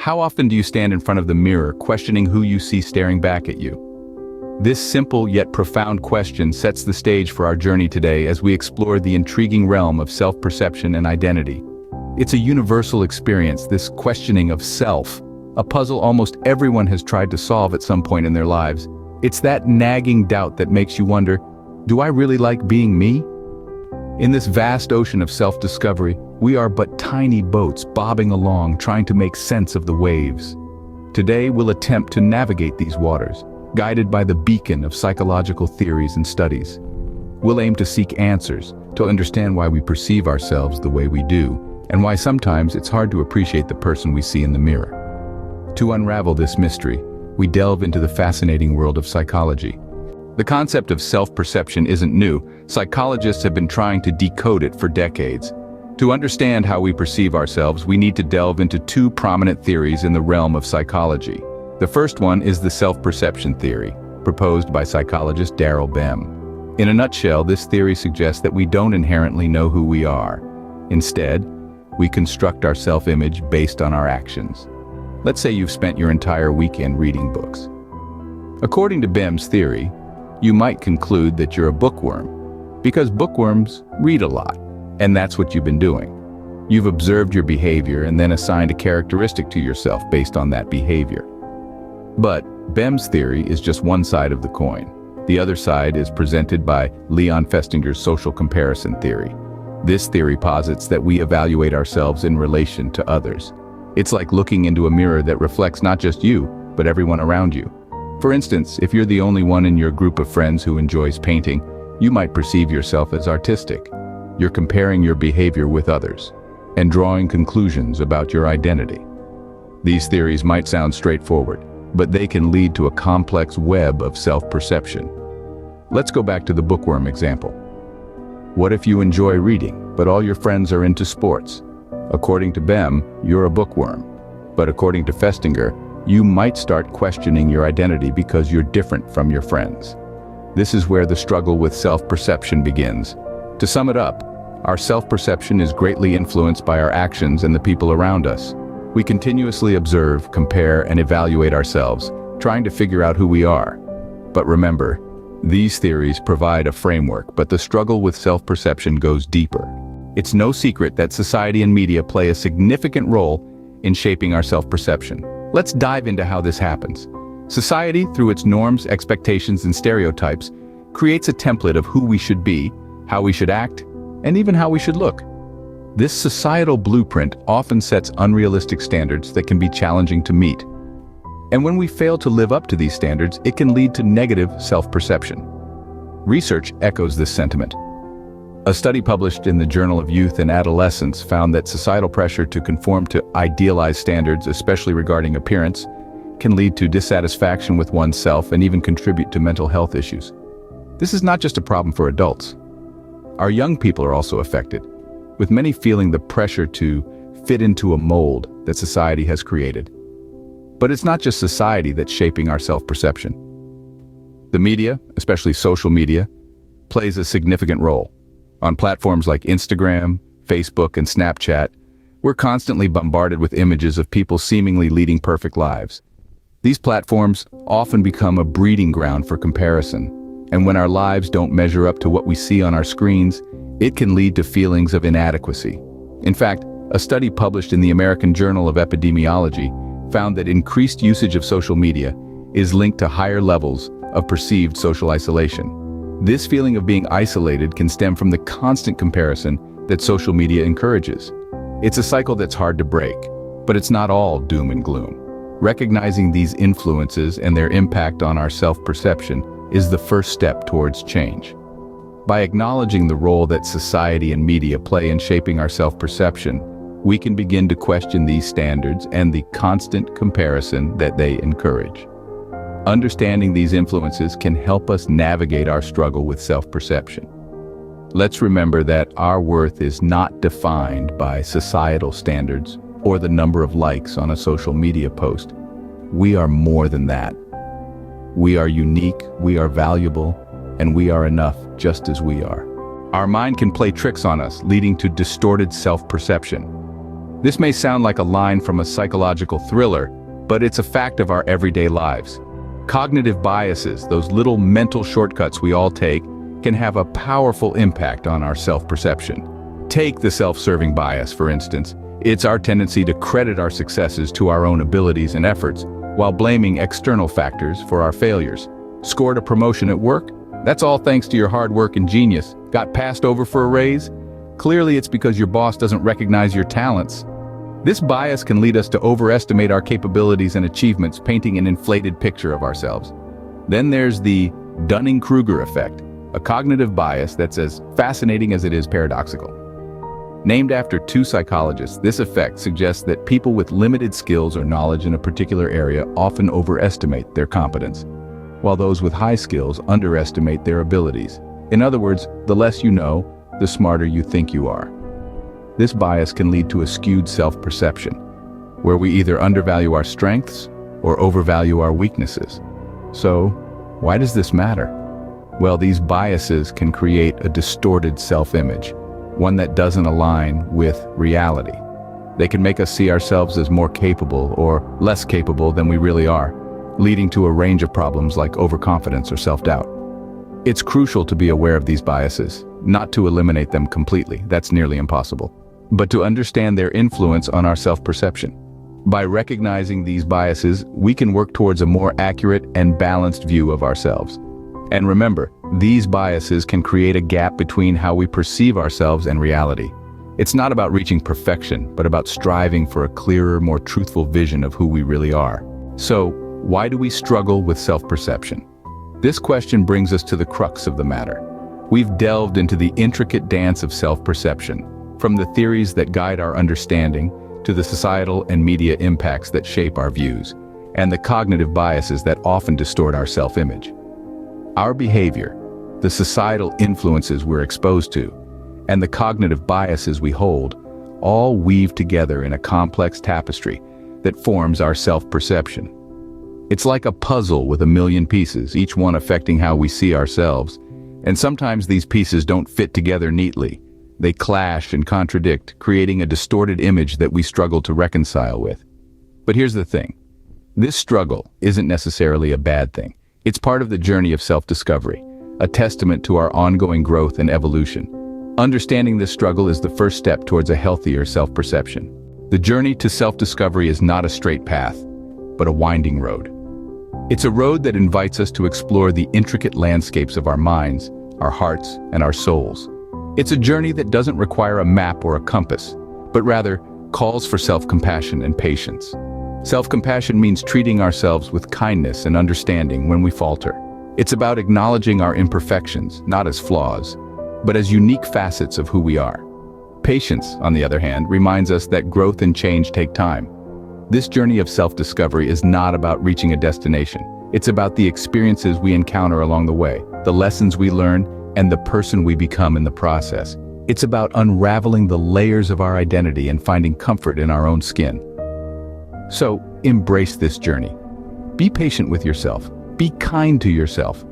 How often do you stand in front of the mirror, questioning who you see staring back at you? This simple yet profound question sets the stage for our journey today as we explore the intriguing realm of self-perception and identity. It's a universal experience, this questioning of self, a puzzle almost everyone has tried to solve at some point in their lives. It's that nagging doubt that makes you wonder, do I really like being me? In this vast ocean of self-discovery, we are but tiny boats bobbing along trying to make sense of the waves. Today we'll attempt to navigate these waters, guided by the beacon of psychological theories and studies. We'll aim to seek answers, to understand why we perceive ourselves the way we do, and why sometimes it's hard to appreciate the person we see in the mirror. To unravel this mystery, we delve into the fascinating world of psychology. The concept of self-perception isn't new. Psychologists have been trying to decode it for decades. To understand how we perceive ourselves, we need to delve into two prominent theories in the realm of psychology. The first one is the self-perception theory, proposed by psychologist Daryl Bem. In a nutshell, this theory suggests that we don't inherently know who we are. Instead, we construct our self-image based on our actions. Let's say you've spent your entire weekend reading books. According to Bem's theory, you might conclude that you're a bookworm, because bookworms read a lot, and that's what you've been doing. You've observed your behavior and then assigned a characteristic to yourself based on that behavior. But Bem's theory is just one side of the coin. The other side is presented by Leon Festinger's social comparison theory. This theory posits that we evaluate ourselves in relation to others. It's like looking into a mirror that reflects not just you, but everyone around you. For instance, if you're the only one in your group of friends who enjoys painting, you might perceive yourself as artistic. You're comparing your behavior with others and drawing conclusions about your identity. These theories might sound straightforward, but they can lead to a complex web of self-perception. Let's go back to the bookworm example. What if you enjoy reading, but all your friends are into sports? According to Bem, you're a bookworm. But according to Festinger, you might start questioning your identity because you're different from your friends. This is where the struggle with self-perception begins. To sum it up, our self-perception is greatly influenced by our actions and the people around us. We continuously observe, compare, and evaluate ourselves, trying to figure out who we are. But remember, these theories provide a framework, but the struggle with self-perception goes deeper. It's no secret that society and media play a significant role in shaping our self-perception. Let's dive into how this happens. Society, through its norms, expectations, and stereotypes, creates a template of who we should be, how we should act, and even how we should look. This societal blueprint often sets unrealistic standards that can be challenging to meet. And when we fail to live up to these standards, it can lead to negative self-perception. Research echoes this sentiment. A study published in the Journal of Youth and Adolescence found that societal pressure to conform to idealized standards, especially regarding appearance, can lead to dissatisfaction with oneself and even contribute to mental health issues. This is not just a problem for adults. Our young people are also affected, with many feeling the pressure to fit into a mold that society has created. But it's not just society that's shaping our self-perception. The media, especially social media, plays a significant role. On platforms like Instagram, Facebook, and Snapchat, we're constantly bombarded with images of people seemingly leading perfect lives. These platforms often become a breeding ground for comparison, and when our lives don't measure up to what we see on our screens, it can lead to feelings of inadequacy. In fact, a study published in the American Journal of Epidemiology found that increased usage of social media is linked to higher levels of perceived social isolation. This feeling of being isolated can stem from the constant comparison that social media encourages. It's a cycle that's hard to break, but it's not all doom and gloom. Recognizing these influences and their impact on our self-perception is the first step towards change. By acknowledging the role that society and media play in shaping our self-perception, we can begin to question these standards and the constant comparison that they encourage. Understanding these influences can help us navigate our struggle with self-perception. Let's remember that our worth is not defined by societal standards or the number of likes on a social media post. We are more than that. We are unique, we are valuable, and we are enough just as we are. Our mind can play tricks on us, leading to distorted self-perception. This may sound like a line from a psychological thriller, but it's a fact of our everyday lives. Cognitive biases, those little mental shortcuts we all take, can have a powerful impact on our self-perception. Take the self-serving bias, for instance. It's our tendency to credit our successes to our own abilities and efforts, while blaming external factors for our failures. Scored a promotion at work? That's all thanks to your hard work and genius. Got passed over for a raise? Clearly it's because your boss doesn't recognize your talents. This bias can lead us to overestimate our capabilities and achievements, painting an inflated picture of ourselves. Then there's the Dunning-Kruger effect, a cognitive bias that's as fascinating as it is paradoxical. Named after two psychologists, this effect suggests that people with limited skills or knowledge in a particular area often overestimate their competence, while those with high skills underestimate their abilities. In other words, the less you know, the smarter you think you are. This bias can lead to a skewed self-perception, where we either undervalue our strengths or overvalue our weaknesses. So, why does this matter? Well, these biases can create a distorted self-image, one that doesn't align with reality. They can make us see ourselves as more capable or less capable than we really are, leading to a range of problems like overconfidence or self-doubt. It's crucial to be aware of these biases, not to eliminate them completely, that's nearly impossible, but to understand their influence on our self-perception. By recognizing these biases, we can work towards a more accurate and balanced view of ourselves. And remember, these biases can create a gap between how we perceive ourselves and reality. It's not about reaching perfection, but about striving for a clearer, more truthful vision of who we really are. So, why do we struggle with self-perception? This question brings us to the crux of the matter. We've delved into the intricate dance of self-perception, from the theories that guide our understanding to the societal and media impacts that shape our views, and the cognitive biases that often distort our self-image. Our behavior, the societal influences we're exposed to, and the cognitive biases we hold, all weave together in a complex tapestry that forms our self-perception. It's like a puzzle with a million pieces, each one affecting how we see ourselves. And sometimes these pieces don't fit together neatly. They clash and contradict, creating a distorted image that we struggle to reconcile with. But here's the thing. This struggle isn't necessarily a bad thing. It's part of the journey of self-discovery, a testament to our ongoing growth and evolution. Understanding this struggle is the first step towards a healthier self-perception. The journey to self-discovery is not a straight path, but a winding road. It's a road that invites us to explore the intricate landscapes of our minds, our hearts, and our souls. It's a journey that doesn't require a map or a compass, but rather calls for self-compassion and patience. Self-compassion means treating ourselves with kindness and understanding when we falter. It's about acknowledging our imperfections, not as flaws, but as unique facets of who we are. Patience, on the other hand, reminds us that growth and change take time. This journey of self-discovery is not about reaching a destination. It's about the experiences we encounter along the way, the lessons we learn, and the person we become in the process. It's about unraveling the layers of our identity and finding comfort in our own skin. So, embrace this journey. Be patient with yourself. Be kind to yourself.